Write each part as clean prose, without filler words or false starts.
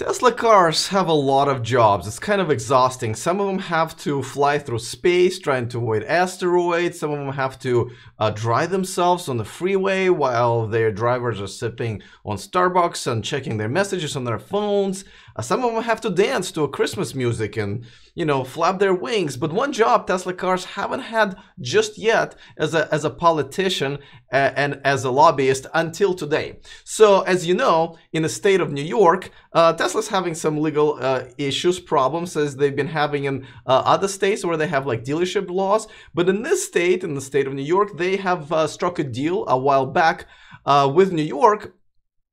Tesla cars have a lot of jobs. It's kind of exhausting. Some of them have to fly through space trying to avoid asteroids. Some of them have to drive themselves on the freeway while their drivers are sipping on Starbucks and checking their messages on their phones. Some of them have to dance to a Christmas music and, you know, flap their wings. But one job Tesla cars haven't had just yet as a politician and as a lobbyist until today. So, as you know, in the state of New York, Tesla's having some legal issues, problems, as they've been having in other states where they have like dealership laws. But in this state, in the state of New York, they have struck a deal a while back with New York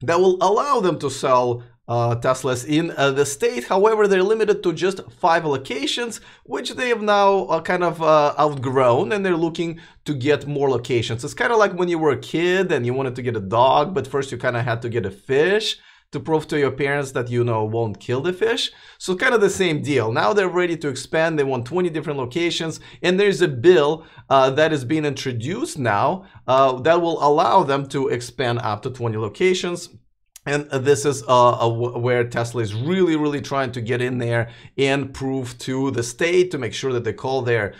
that will allow them to sell Teslas in the state. However, they're limited to just 5 locations, which they have now kind of outgrown, and they're looking to get more locations. It's kind of like when you were a kid and you wanted to get a dog, but first you kind of had to get a fish to prove to your parents that you know won't kill the fish. So kind of the same deal. Now they're ready to expand. They want 20 different locations, and there's a bill that is being introduced now that will allow them to expand up to 20 locations. And this is where Tesla is really trying to get in there and prove to the state to make sure that they call their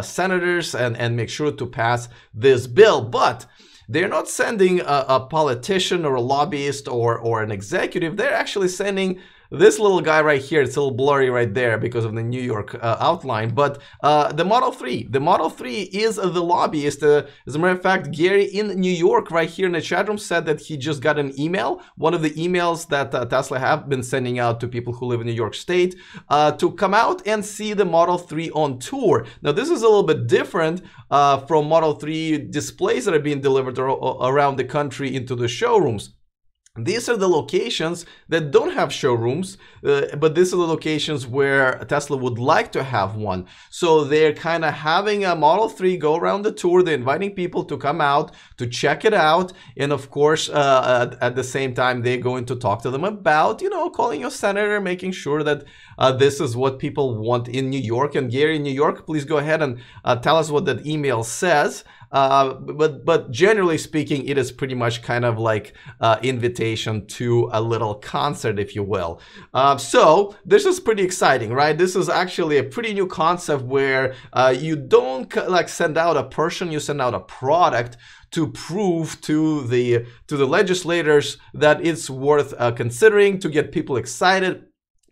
senators and make sure to pass this bill. But they're not sending a politician or a lobbyist or an executive. They're actually sending this little guy right here. It's a little blurry right there because of the New York outline, but the Model 3. The Model 3 is the lobbyist. As a matter of fact, Gary in New York right here in the chat room said that he just got an email, one of the emails that Tesla have been sending out to people who live in New York State to come out and see the Model 3 on tour. Now, this is a little bit different from Model 3 displays that are being delivered around the country into the showrooms. These are the locations that don't have showrooms, but these are the locations where Tesla would like to have one. So they're kind of having a Model 3 go around the tour. They're inviting people to come out to check it out. And of course, at the same time, they're going to talk to them about, you know, calling your senator, making sure that this is what people want in New York. And Gary in New York, please go ahead and tell us what that email says. But generally speaking, it is pretty much kind of like invitation to a little concert, if you will. So this is pretty exciting, right? This is actually a pretty new concept where you don't like send out a person, you send out a product to prove to the legislators that it's worth considering, to get people excited,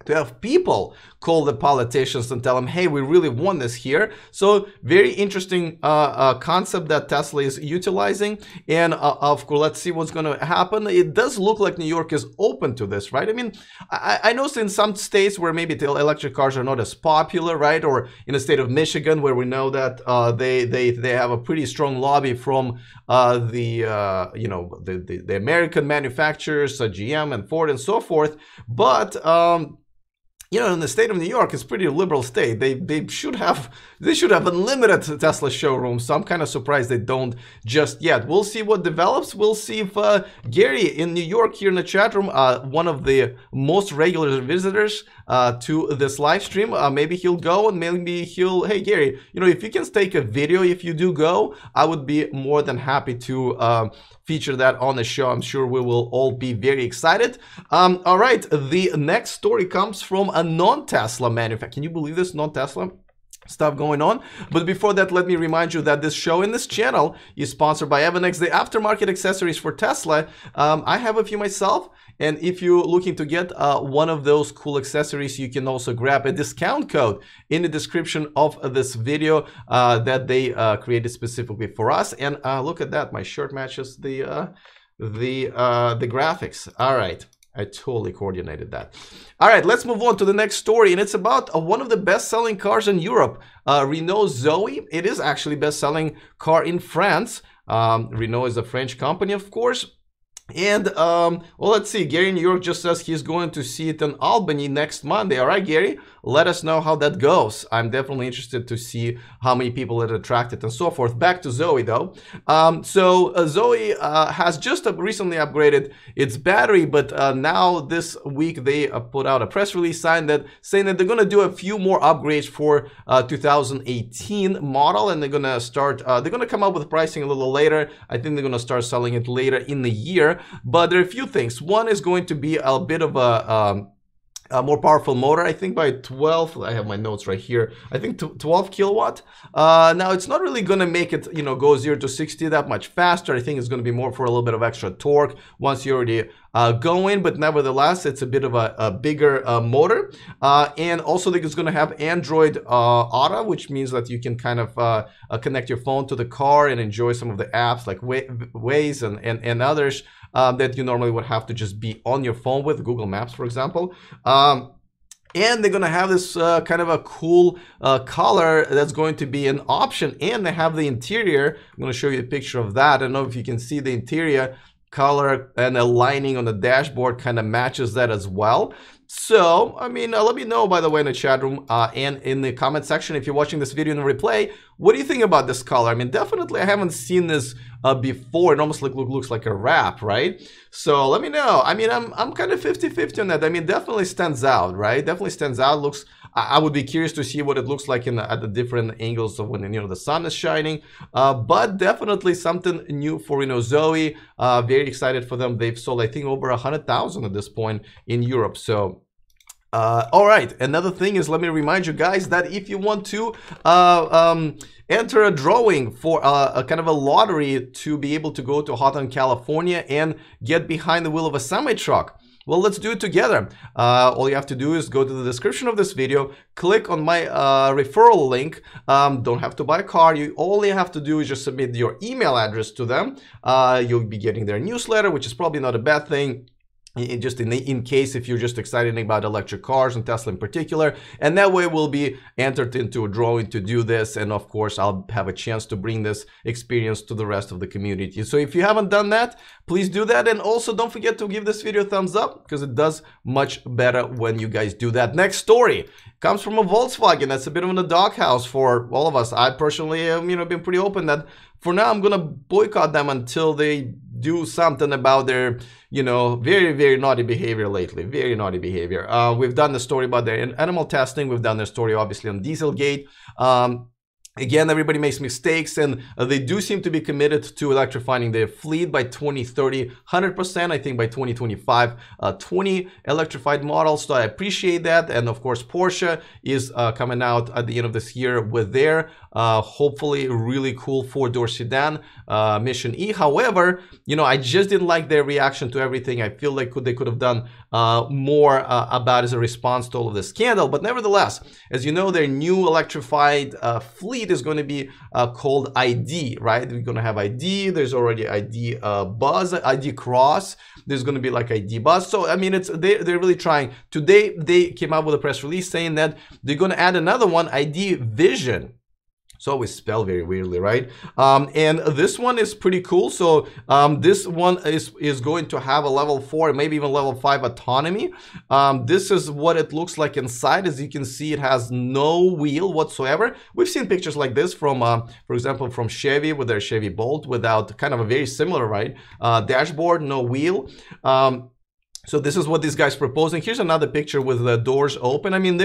to have people call the politicians and tell them, hey, we really want this here. So very interesting concept that Tesla is utilizing. And of course, let's see what's going to happen. It does look like New York is open to this, right? I mean, I know in some states where maybe the electric cars are not as popular, right? Or in the state of Michigan, where we know that they have a pretty strong lobby from the American manufacturers, GM and Ford and so forth. But you know, in the state of New York, it's a pretty liberal state. They should have unlimited Tesla showrooms. So I'm kind of surprised they don't just yet. We'll see what develops. We'll see if Gary in New York here in the chat room, one of the most regular visitors to this live stream, maybe he'll go and maybe he'll, hey Gary, you know, if you can take a video, if you do go, I would be more than happy to feature that on the show. I'm sure we will all be very excited. All right, the next story comes from a non-Tesla manufacturer. Can you believe this? Non-Tesla stuff going on. But before that, let me remind you that this show and this channel is sponsored by Evanex, the aftermarket accessories for Tesla. I have a few myself. And if you're looking to get one of those cool accessories, you can also grab a discount code in the description of this video that they created specifically for us. And look at that, my shirt matches the graphics. All right, I totally coordinated that. All right, let's move on to the next story, and it's about one of the best-selling cars in Europe, Renault Zoe. It is actually best-selling car in France. Renault is a French company, of course. And well, let's see, Gary in New York just says he's going to see it in Albany next Monday. All right, Gary, let us know how that goes. I'm definitely interested to see how many people it attracted and so forth. Back to Zoe though. Zoe has just recently upgraded its battery, but now this week they put out a press release saying that they're going to do a few more upgrades for 2018 model, and they're going to start they're going to come up with pricing a little later. I think they're going to start selling it later in the year. But there are a few things. One is going to be a bit of a more powerful motor, I think by 12. I have my notes right here. I think 12 kilowatt. Now it's not really going to make it, you know, go 0 to 60 that much faster. I think it's going to be more for a little bit of extra torque once you already going, but nevertheless, it's a bit of a bigger motor. And also, I think it's going to have Android Auto, which means that you can kind of connect your phone to the car and enjoy some of the apps like Waze and others that you normally would have to just be on your phone with, Google Maps, for example. And they're going to have this kind of a cool color that's going to be an option. And they have the interior. I'm going to show you a picture of that. I don't know if you can see the interior color, and the lining on the dashboard kind of matches that as well. So, I mean, let me know, by the way, in the chat room and in the comment section if you're watching this video in replay. What do you think about this color? I mean, definitely I haven't seen this before. It almost looks like a wrap, right? So let me know. I mean, I'm kind of 50-50 on that. I mean, definitely stands out, right? Definitely stands out. Looks. I would be curious to see what it looks like at the different angles of when, you know, the sun is shining. But definitely something new for Renault Zoe. Very excited for them. They've sold, I think, over 100,000 at this point in Europe. So. All right, another thing is, let me remind you guys that if you want to enter a drawing for a kind of a lottery to be able to go to Hawthorne, California and get behind the wheel of a semi-truck, well, let's do it together. All you have to do is go to the description of this video, click on my referral link. Don't have to buy a car. All you have to do is just submit your email address to them. You'll be getting their newsletter, which is probably not a bad thing. Just in case if you're just excited about electric cars and Tesla in particular, and that way we'll be entered into a drawing to do this, and of course I'll have a chance to bring this experience to the rest of the community. So if you haven't done that, please do that, and also don't forget to give this video a thumbs up because it does much better when you guys do that. Next story comes from a Volkswagen. That's a bit of in the doghouse for all of us. I personally have, you know, been pretty open that for now I'm gonna boycott them until they do something about their, you know, very naughty behavior lately. Very naughty behavior. We've done the story about their animal testing. We've done their story obviously on Dieselgate. Again, everybody makes mistakes, and they do seem to be committed to electrifying their fleet by 2030, 100%, I think by 2025, 20 electrified models. So I appreciate that. And of course, Porsche is coming out at the end of this year with their hopefully really cool four-door sedan, Mission E. However, you know, I just didn't like their reaction to everything. I feel like they could have done more about as a response to all of the scandal. But nevertheless, as you know, their new electrified fleet is going to be called ID, right? We're going to have ID. There's already ID Buzz, ID Cross. There's going to be like ID Buzz. So I mean, they're really trying. Today they came out with a press release saying that they're going to add another one, ID Vision. It's always spelled very weirdly, right? And this one is pretty cool. So this one is going to have a level 4, maybe even level 5 autonomy. This is what it looks like inside. As you can see, it has no wheel whatsoever. We've seen pictures like this from, for example, from Chevy with their Chevy Bolt without kind of a very similar, right? Dashboard, no wheel. So this is what this guy's proposing. Here's another picture with the doors open. I mean,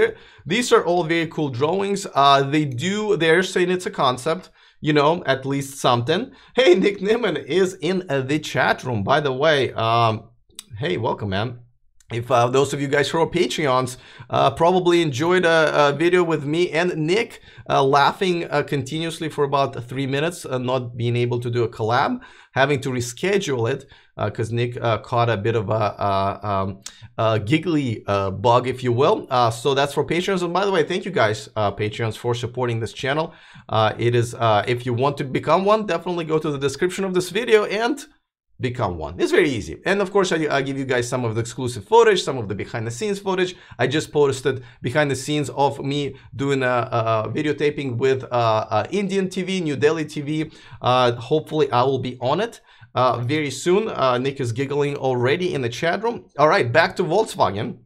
these are all very cool drawings. They're saying it's a concept, you know, at least something. Hey, Nick Niman is in the chat room, by the way. Hey, welcome, man. If those of you guys who are Patreons probably enjoyed a video with me and Nick laughing continuously for about 3 minutes, not being able to do a collab, having to reschedule it because Nick caught a bit of a giggly bug, if you will. So that's for Patreons. And by the way, thank you guys, Patreons, for supporting this channel. It is, if you want to become one, definitely go to the description of this video and become one. It's very easy. And of course, I give you guys some of the exclusive footage, some of the behind the scenes footage. I just posted behind the scenes of me doing a videotaping with Indian TV, New Delhi TV. Hopefully I will be on it very soon. Nick is giggling already in the chat room. All right, back to Volkswagen.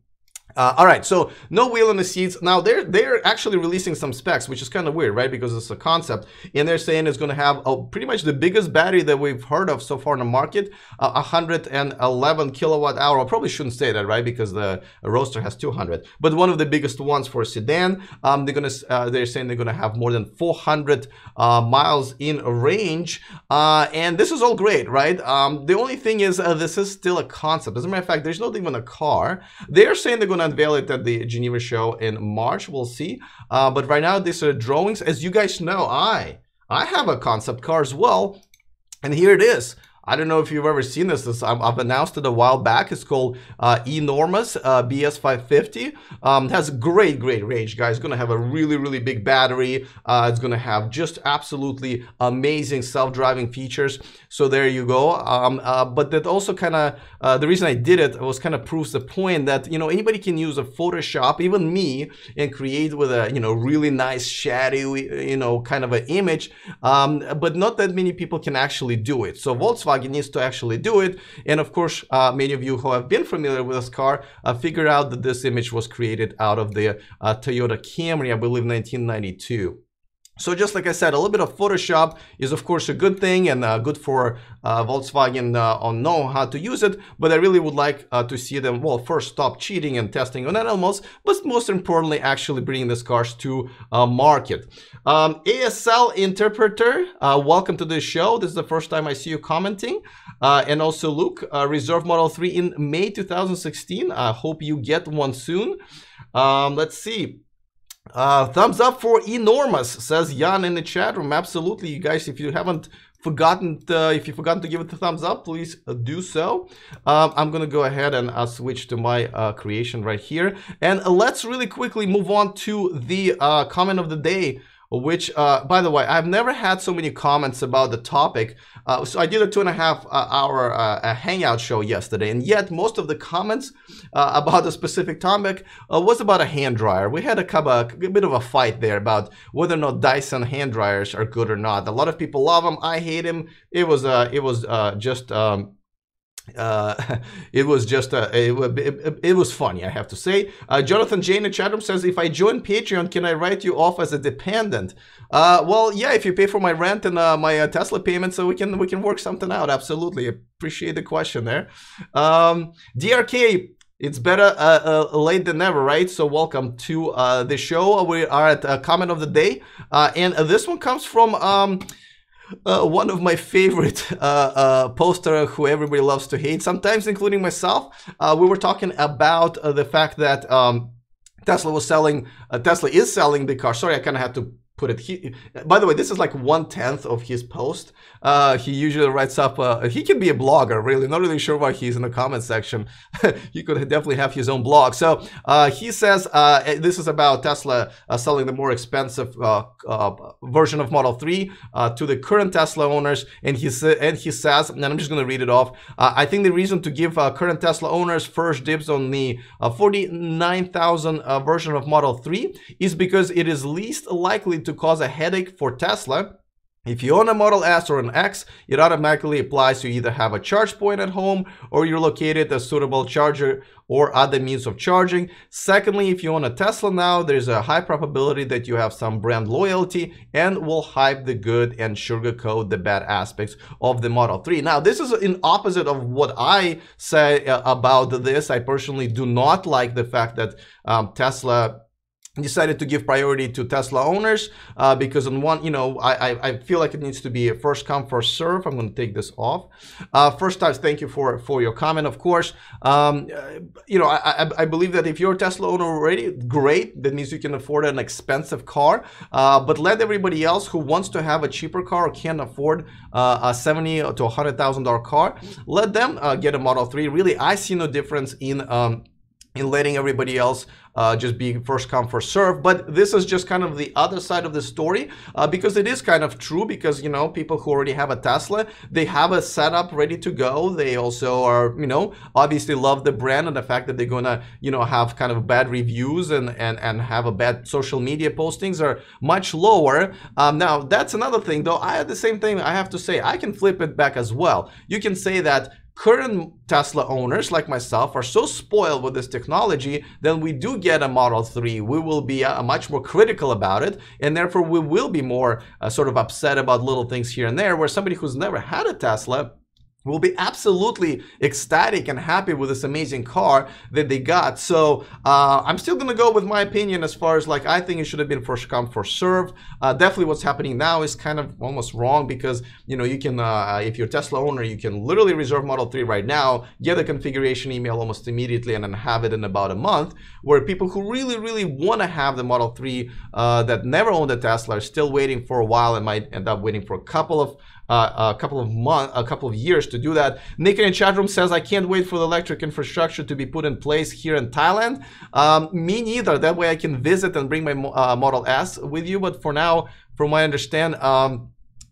All right, so no wheel in the seats. Now they're actually releasing some specs, which is kind of weird, right? Because it's a concept, and they're saying it's going to have pretty much the biggest battery that we've heard of so far in the market, 111 kilowatt hour. I probably shouldn't say that, right? Because the Roadster has 200, but one of the biggest ones for a sedan. They're saying they're gonna have more than 400 miles in range, and this is all great, right? The only thing is this is still a concept. As a matter of fact, there's not even a car. They're saying they're gonna to unveil it at the Geneva show in March. We'll see. But right now, these are drawings. As you guys know, I have a concept car as well. And here it is. I don't know if you've ever seen this. I've announced it a while back. It's called eNormous BS550. Has great range, guys. It's going to have a really big battery. It's going to have just absolutely amazing self-driving features. So there you go. But that also kind of, the reason I did it was kind of proves the point that, you know, anybody can use a Photoshop, even me, and create with a, you know, really nice shadowy, you know, kind of an image. But not that many people can actually do it. So Volkswagen needs to actually do it, and of course many of you who have been familiar with this car figured out that this image was created out of the Toyota Camry, I believe 1992. So just like I said, a little bit of Photoshop is of course a good thing, and good for Volkswagen on know how to use it, but I really would like to see them, well, first stop cheating and testing on animals, but most importantly actually bringing these cars to market. ASL Interpreter, welcome to the show. This is the first time I see you commenting. And also Luke, reserve Model 3 in May 2016. I hope you get one soon. Let's see. Thumbs up for eNormous, says Jan in the chat room. Absolutely, you guys, if you haven't forgotten to give it a thumbs up, please do so. I'm gonna go ahead and switch to my creation right here, and let's really quickly move on to the comment of the day, which by the way, I've never had so many comments about the topic. So I did a 2.5 hour hangout show yesterday, and yet most of the comments about the specific topic was about a hand dryer. We had a bit of a fight there about whether or not Dyson hand dryers are good or not. A lot of people love them. I hate them. It was funny, I have to say. Jonathan J in the chat room says, if I join Patreon, can I write you off as a dependent? Well, yeah, if you pay for my rent and my Tesla payment, so we can work something out. Absolutely, appreciate the question there. DRK, it's better late than never, right? So welcome to the show. We are at a comment of the day, and this one comes from one of my favorite poster who everybody loves to hate, sometimes including myself. We were talking about the fact that Tesla is selling the car. Sorry, I kind of had to put it. By the way, this is like 1/10 of his post. He usually writes up, he can be a blogger, really. Not really sure why he's in the comment section. He could definitely have his own blog. So he says this is about Tesla selling the more expensive version of Model 3 to the current Tesla owners. And he says, and I'm just going to read it off. I think the reason to give current Tesla owners first dibs on the 49,000 version of Model 3 is because it is least likely to cause a headache for Tesla. If you own a Model S or an X, it automatically applies to either have a charge point at home or you're located a suitable charger or other means of charging. Secondly, if you own a Tesla now, there's a high probability that you have some brand loyalty and will hype the good and sugarcoat the bad aspects of the Model 3. Now, this is in opposite of what I say about this. I personally do not like the fact that Tesla decided to give priority to Tesla owners because on one, you know, I feel like it needs to be a first come, first serve. I'm going to take this off. First time, thank you for your comment, of course. You know, I believe that if you're a Tesla owner already, great. That means you can afford an expensive car. But let everybody else who wants to have a cheaper car or can't afford a $70,000 to $100,000 car, let them get a Model 3. Really, I see no difference in letting everybody else just be first come, first serve. But this is just kind of the other side of the story because it is kind of true because, you know, people who already have a Tesla, they have a setup ready to go. They also are, you know, obviously love the brand and the fact that they're gonna, you know, have kind of bad reviews and have a bad social media postings are much lower. Now, that's another thing though. I had the same thing. I have to say, I can flip it back as well. You can say that current Tesla owners like myself are so spoiled with this technology that we do get a Model 3, we will be much more critical about it, and therefore we will be more sort of upset about little things here and there, where somebody who's never had a Tesla will be absolutely ecstatic and happy with this amazing car that they got. So I'm still gonna go with my opinion as far as like, I think it should have been first come, first serve. Definitely what's happening now is kind of almost wrong, because you know, you can if you're a Tesla owner, you can literally reserve Model 3 right now, get a configuration email almost immediately, and then have it in about a month. Where people who really want to have the Model 3 that never owned a Tesla are still waiting for a while and might end up waiting for a couple of years to do that. Nick in the chat room says, I can't wait for the electric infrastructure to be put in place here in Thailand. Me neither. That way I can visit and bring my Model S with you. But for now, from what I understand,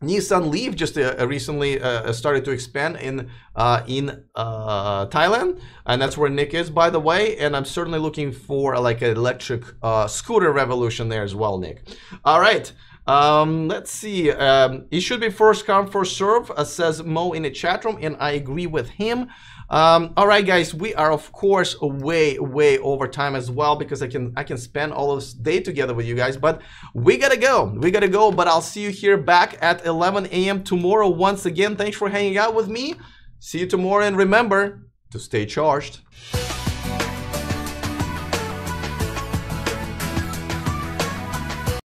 Nissan Leaf just recently started to expand in Thailand, and that's where Nick is, by the way. And I'm certainly looking for like an electric scooter revolution there as well, Nick. All right. Let's see. It should be first come, first serve, says Mo in the chat room, and I agree with him. All right, guys, we are of course way over time as well, because I can spend all of this day together with you guys, but we gotta go. But I'll see you here back at 11 a.m. tomorrow. Once again, thanks for hanging out with me. See you tomorrow, and remember to stay charged.